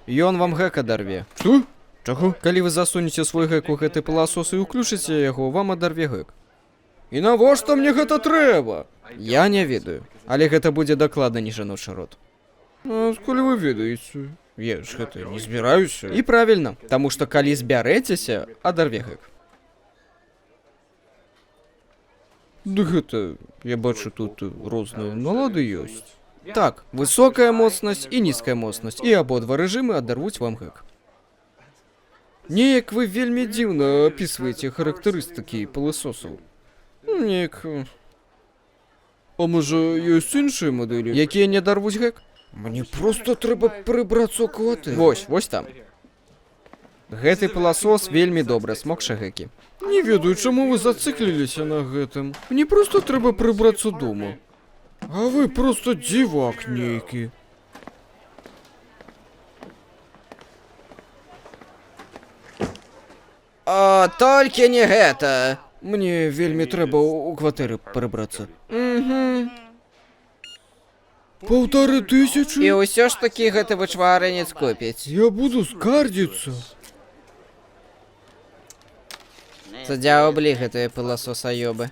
Ён вам гэк адарве. Што? Чаго? Калі вы засунеце свой гэк у гэты пыласос і ўключыце яго, вам адарве гэк. І навошта мне гэта трэба? Я не ведаю, але гэта будзе дакладна не жаночы род. А сколь вы ведаеце? Я ж гэта не збіраюся. І правільна, таму што калі збярэцеся, адарве гэк. Ды гэта, я бачу, тут розныя налады ёсць. Так, высокая моцнасць і нізкая моцнасць, і абодва рэжымы адарвуць вам гэк. Неяк вы вельмі дзіўна апісваеце характарыстыкі пыласосаў. Неяк... А можа, ёсць іншыя мадэлі? Якія не дарвуць гэк? Мне проста трэба прыбрацца ў кватэры. Вось там. Гэты пыласос вельмі добра смокча гэкі. Не ведаю, чаму вы зацыкліліся на гэтым. Мне проста трэба прыбрацца дома. А вы проста дзівак нейкі. О, толькі не гэта. Мне вельмі трэба ў кватэры прыбрацца. $1500? І ўсё ж такі гэты вычварэнец купіць. Я буду скардзіцца. Задзяўблі гэтыя пыласосаёбы.